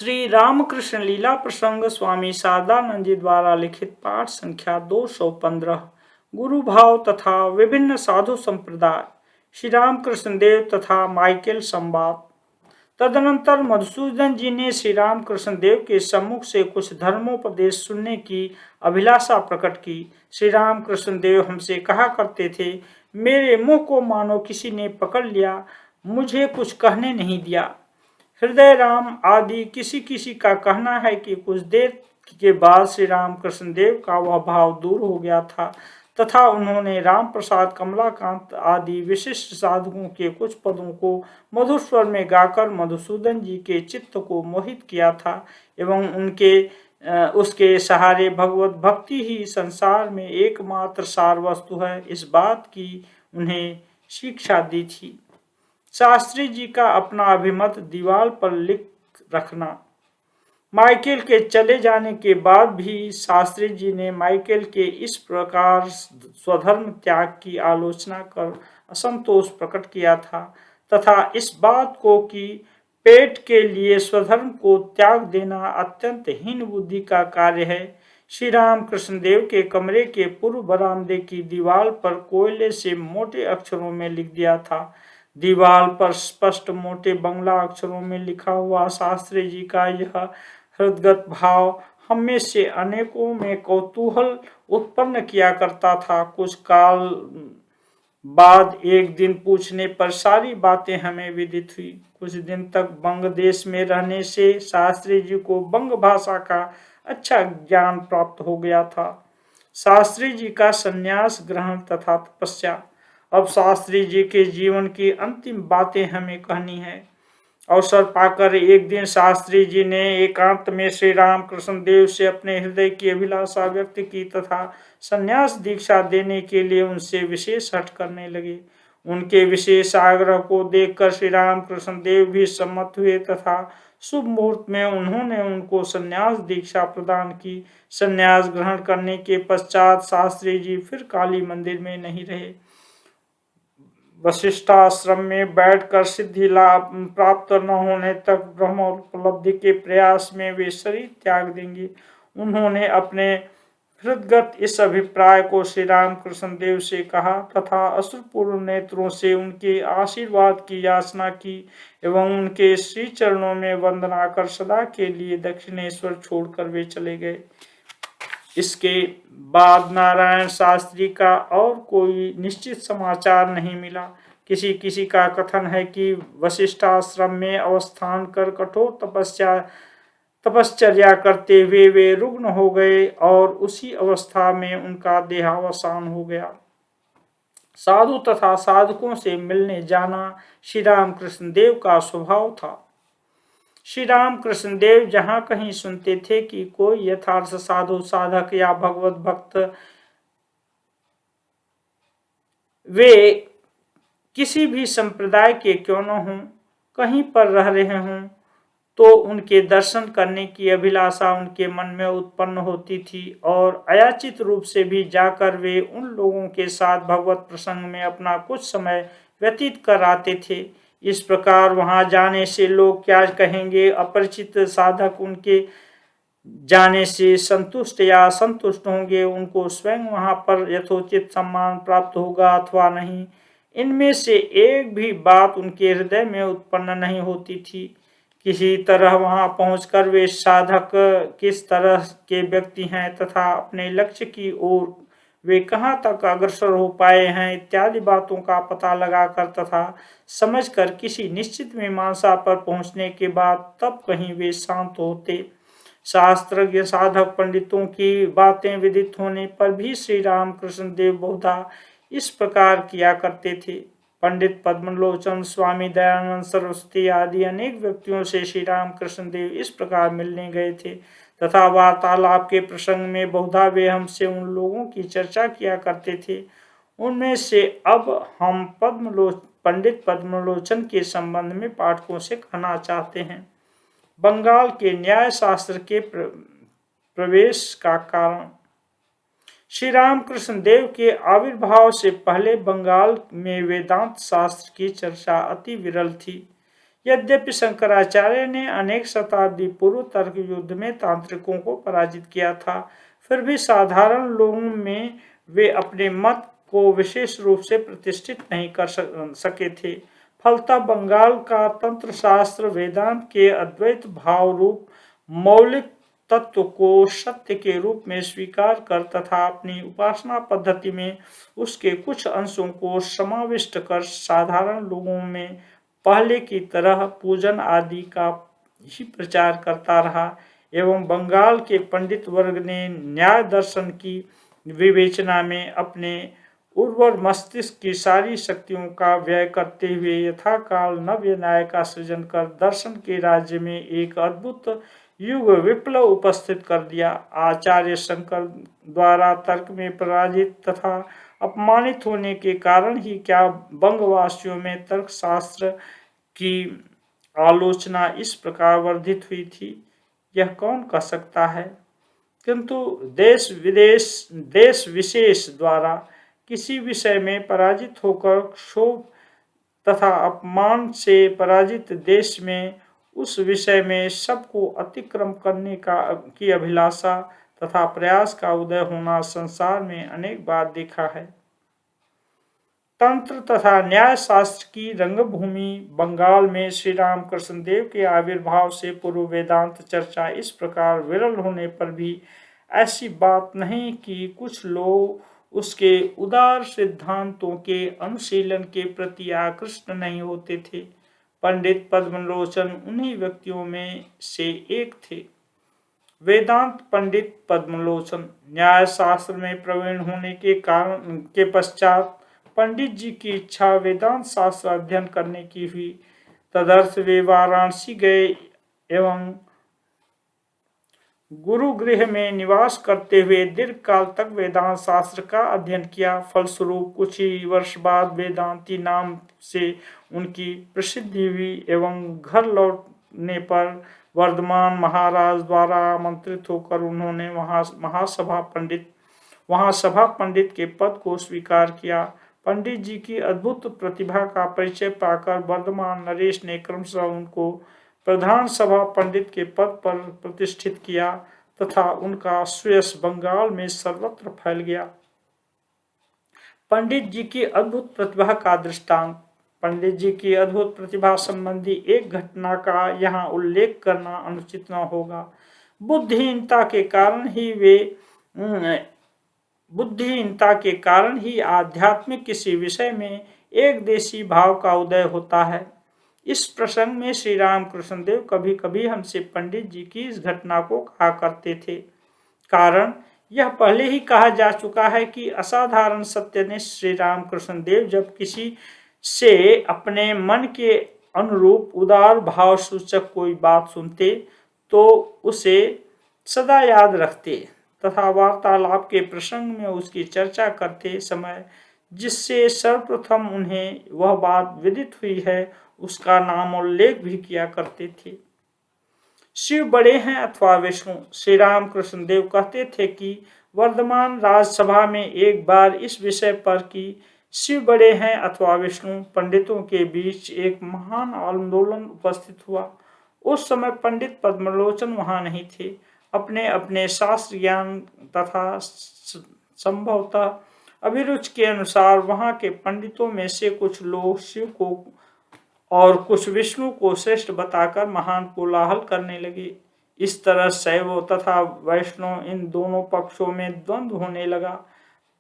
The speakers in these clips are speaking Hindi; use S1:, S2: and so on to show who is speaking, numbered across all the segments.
S1: श्री रामकृष्ण लीला प्रसंग स्वामी शारदानंद जी द्वारा लिखित पाठ संख्या 215। गुरु भाव तथा विभिन्न साधु संप्रदाय, श्री रामकृष्ण देव तथा माइकल संवाद। तदनंतर मधुसूदन जी ने श्री रामकृष्ण देव के सम्मुख से कुछ धर्मोपदेश सुनने की अभिलाषा प्रकट की। श्री रामकृष्ण देव हमसे कहा करते थे, मेरे मुंह को मानो किसी ने पकड़ लिया, मुझे कुछ कहने नहीं दिया। हृदय राम आदि किसी किसी का कहना है कि कुछ देर के बाद श्री रामकृष्ण देव का वह भाव दूर हो गया था तथा उन्होंने राम प्रसाद, कमलाकांत आदि विशिष्ट साधकों के कुछ पदों को मधुर स्वर में गाकर मधुसूदन जी के चित्त को मोहित किया था एवं उसके सहारे भगवत भक्ति ही संसार में एकमात्र सार वस्तु है, इस बात की उन्हें शिक्षा दी थी। शास्त्री जी का अपना अभिमत दीवार पर लिख रखना। माइकल के चले जाने के बाद भी शास्त्री जी ने माइकल के इस प्रकार स्वधर्म त्याग की आलोचना कर असंतोष प्रकट किया था तथा इस बात को कि पेट के लिए स्वधर्म को त्याग देना अत्यंत हीन बुद्धि का कार्य है। श्री रामकृष्ण देव के कमरे के पूर्व बरामदे की दीवार पर कोयले से मोटे अक्षरों में लिख दिया था। दीवार पर स्पष्ट मोटे बंगला अक्षरों में लिखा हुआ शास्त्री जी का यह हृदगत भाव हमें से अनेकों में कौतूहल उत्पन्न किया करता था। कुछ काल बाद एक दिन पूछने पर सारी बातें हमें विदित हुई। कुछ दिन तक बंग देश में रहने से शास्त्री जी को बंग भाषा का अच्छा ज्ञान प्राप्त हो गया था। शास्त्री जी का संन्यास ग्रहण तथा तपस्या। अब शास्त्री जी के जीवन की अंतिम बातें हमें कहनी है। अवसर पाकर एक दिन शास्त्री जी ने एकांत में श्री रामकृष्ण देव से अपने हृदय की अभिलाषा व्यक्त की तथा संन्यास दीक्षा देने के लिए उनसे विशेष हठ करने लगे। उनके विशेष आग्रह को देखकर श्री रामकृष्ण देव भी सम्मत हुए तथा शुभ मुहूर्त में उन्होंने उनको संन्यास दीक्षा प्रदान की। संन्यास ग्रहण करने के पश्चात शास्त्री जी फिर काली मंदिर में नहीं रहे। वशिष्ठाश्रम में बैठकर सिद्धि लाभ प्राप्त न होने तक ब्रह्म उपलब्धि के प्रयास में वे शरीर त्याग देंगे। उन्होंने अपने हृदगत इस अभिप्राय को श्री रामकृष्ण देव से कहा तथा अश्रुपूर्ण नेत्रों से उनके आशीर्वाद की याचना की एवं उनके श्री चरणों में वंदना कर सदा के लिए दक्षिणेश्वर छोड़कर वे चले गए। इसके बाद नारायण शास्त्री का और कोई निश्चित समाचार नहीं मिला। किसी किसी का कथन है कि वशिष्ठाश्रम में अवस्थान कर कठोर तपश्चर्या करते हुए वे रुग्ण हो गए और उसी अवस्था में उनका देहावसान हो गया। साधु तथा साधकों से मिलने जाना श्री रामकृष्ण देव का स्वभाव था। श्री रामकृष्ण देव जहाँ कहीं सुनते थे कि कोई यथार्थ साधु साधक या भगवत भक्त वे किसी भी संप्रदाय के क्यों न हों कहीं पर रह रहे हों तो उनके दर्शन करने की अभिलाषा उनके मन में उत्पन्न होती थी और अयाचित रूप से भी जाकर वे उन लोगों के साथ भगवत प्रसंग में अपना कुछ समय व्यतीत कर आते थे। इस प्रकार वहां जाने से लोग क्या कहेंगे, अपरिचित साधक उनके जाने से संतुष्ट या असंतुष्ट होंगे, उनको स्वयं वहां पर यथोचित सम्मान प्राप्त होगा अथवा नहीं, इनमें से एक भी बात उनके हृदय में उत्पन्न नहीं होती थी। किसी तरह वहां पहुंचकर वे साधक किस तरह के व्यक्ति हैं तथा अपने लक्ष्य की ओर वे कहाँ तक अग्रसर हो पाए हैं इत्यादि बातों का पता लगाकर तथा समझकर किसी निश्चित मीमांसा पर पहुंचने के बाद तब कहीं वे शांत होते। शास्त्रज्ञ साधक पंडितों की बातें विदित होने पर भी श्री रामकृष्ण देव बहुधा इस प्रकार किया करते थे। पंडित पद्मलोचन, स्वामी दयानंद सरस्वती आदि अनेक व्यक्तियों से श्री रामकृष्ण देव इस प्रकार मिलने गए थे तथा वार्तालाप के प्रसंग में बहुधा वे हमसे उन लोगों की चर्चा किया करते थे। उनमें से अब हम पंडित पद्मलोचन के संबंध में पाठकों से कहना चाहते हैं। बंगाल के न्याय शास्त्र के प्रवेश का कारण। श्री रामकृष्ण देव के आविर्भाव से पहले बंगाल में वेदांत शास्त्र की चर्चा अति विरल थी। यद्यपि शंकराचार्य ने अनेक शताब्दी पूर्व तर्क युद्ध में तांत्रिकों को पराजित किया था, फिर भी साधारण लोगों में वे अपने मत को विशेष रूप से प्रतिष्ठित नहीं कर सके थे। फलतः बंगाल का तंत्र शास्त्र वेदांत के अद्वैत भाव रूप मौलिक तत्व को सत्य के रूप में स्वीकार कर तथा अपनी उपासना पद्धति में उसके कुछ अंशों को समाविष्ट कर साधारण लोगों में पहले की तरह पूजन आदि का ही प्रचार करता रहा एवं बंगाल के पंडित वर्ग ने न्याय दर्शन की विवेचना में अपने उर्वर मस्तिष्क की सारी शक्तियों का व्यय करते हुए यथाकाल नव्य न्याय का सृजन कर दर्शन के राज्य में एक अद्भुत युग विप्लव उपस्थित कर दिया। आचार्य शंकर द्वारा तर्क में पराजित तथा अपमानित होने के कारण ही क्या बंगवासियों में तर्कशास्त्र की आलोचना इस प्रकार वर्धित हुई थी, यह कौन कह सकता है। किंतु देश विशेष द्वारा किसी विषय में पराजित होकर क्षोभ तथा अपमान से पराजित देश में उस विषय में सबको अतिक्रम करने की अभिलाषा तथा प्रयास का उदय होना संसार में अनेक बार देखा है। तंत्र तथा न्याय शास्त्र की रंगभूमि बंगाल में श्री रामकृष्ण देव के आविर्भाव से पूर्व वेदांत चर्चा इस प्रकार विरल होने पर भी ऐसी बात नहीं कि कुछ लोग उसके उदार सिद्धांतों के अनुशीलन के प्रति आकृष्ट नहीं होते थे। पंडित पद्मलोचन उन्हीं व्यक्तियों में से एक थे। वेदांत पंडित पद्मलोचन न्याय शास्त्र में प्रवीण होने के पश्चात पंडित जी की इच्छा वेदांत शास्त्र अध्ययन करने की हुई। तदर्थ वे वाराणसी गए एवं गुरुगृह में निवास करते हुए दीर्घ काल तक वेदांत शास्त्र का अध्ययन किया। फलस्वरूप कुछ ही वर्ष बाद वेदांती नाम से उनकी प्रसिद्धि हुई एवं घर लौटने पर वर्धमान महाराज द्वारा आमंत्रित होकर उन्होंने वहां सभा पंडित के पद को स्वीकार किया। पंडित जी की अद्भुत प्रतिभा का परिचय पाकर वर्धमान नरेश ने क्रमशः उनको प्रधान सभा पंडित के पद पर प्रतिष्ठित किया तथा उनका सुयश बंगाल में सर्वत्र फैल गया। पंडित जी की अद्भुत प्रतिभा का दृष्टांत। पंडित जी की अद्भुत प्रतिभा संबंधी एक घटना का यहाँ उल्लेख करना अनुचित न होगा। बुद्धिहीनता के कारण ही आध्यात्मिक किसी विषय में एक देशी भाव का उदय होता है। इस प्रसंग में श्री रामकृष्ण देव कभी कभी हमसे पंडित जी की इस घटना को कहा करते थे। कारण यह पहले ही कहा जा चुका है कि असाधारण सत्यनिष्ठ श्री रामकृष्ण देव जब किसी से अपने मन के अनुरूप उदार भाव सूचक कोई बात सुनते तो उसे सदा याद रखते तथा वार्तालाप के प्रसंग में उसकी चर्चा करते समय जिससे सर्वप्रथम उन्हें वह बात विदित हुई है उसका नाम उल्लेख भी किया करते थे। शिव बड़े हैं अथवा विष्णु। श्री रामकृष्ण देव कहते थे कि वर्धमान राजसभा में एक बार इस विषय पर कि शिव बड़े हैं अथवा विष्णु पंडितों के बीच एक महान आंदोलन उपस्थित हुआ। उस समय पंडित पद्मलोचन वहां नहीं थे। अपने अपने शास्त्र ज्ञान तथा संभवतः अभिरुचि के अनुसार वहां के पंडितों में से कुछ लोग शिव को और कुछ विष्णु को श्रेष्ठ बताकर महान कोलाहल करने लगे। इस तरह शैव तथा वैष्णव इन दोनों पक्षों में द्वंद्व होने लगा,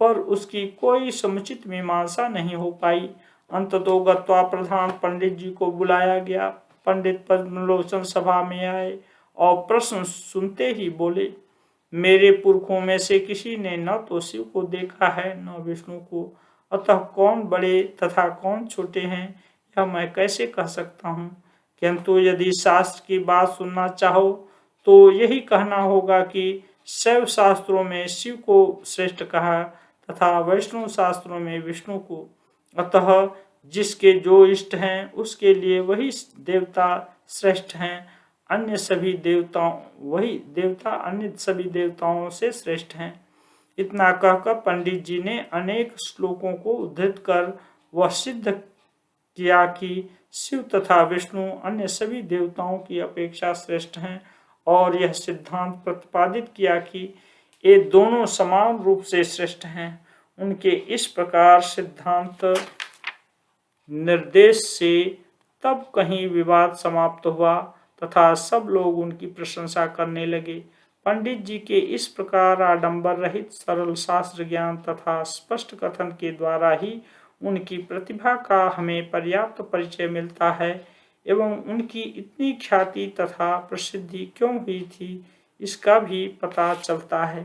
S1: पर उसकी कोई समुचित मीमांसा नहीं हो पाई। अंततो गत्वा प्रधान पंडित जी को बुलाया गया। पंडित पद्मलोचन सभा में आए और प्रश्न सुनते ही बोले, मेरे पुरखों में से किसी ने न तो शिव को देखा है न विष्णु को, अतः कौन बड़े तथा कौन छोटे हैं यह मैं कैसे कह सकता हूँ। किंतु यदि शास्त्र की बात सुनना चाहो तो यही कहना होगा कि शैव शास्त्रों में शिव को श्रेष्ठ कहा तथा वैष्णव शास्त्रों में विष्णु को। अतः जिसके जो इष्ट हैं उसके लिए वही देवता श्रेष्ठ हैं, अन्य सभी देवताओं से श्रेष्ठ हैं। इतना कहकर पंडित जी ने अनेक श्लोकों को उद्धृत कर वह सिद्ध किया कि शिव तथा विष्णु अन्य सभी देवताओं की अपेक्षा श्रेष्ठ हैं और यह सिद्धांत प्रतिपादित किया कि ये दोनों समान रूप से श्रेष्ठ हैं। उनके इस प्रकार सिद्धांत निर्देश से तब कहीं विवाद समाप्त हुआ तथा सब लोग उनकी प्रशंसा करने लगे। पंडित जी के इस प्रकार आडंबर रहित सरल शास्त्र ज्ञान तथा स्पष्ट कथन के द्वारा ही उनकी प्रतिभा का हमें पर्याप्त परिचय मिलता है एवं उनकी इतनी ख्याति तथा प्रसिद्धि क्यों हुई थी इसका भी पता चलता है।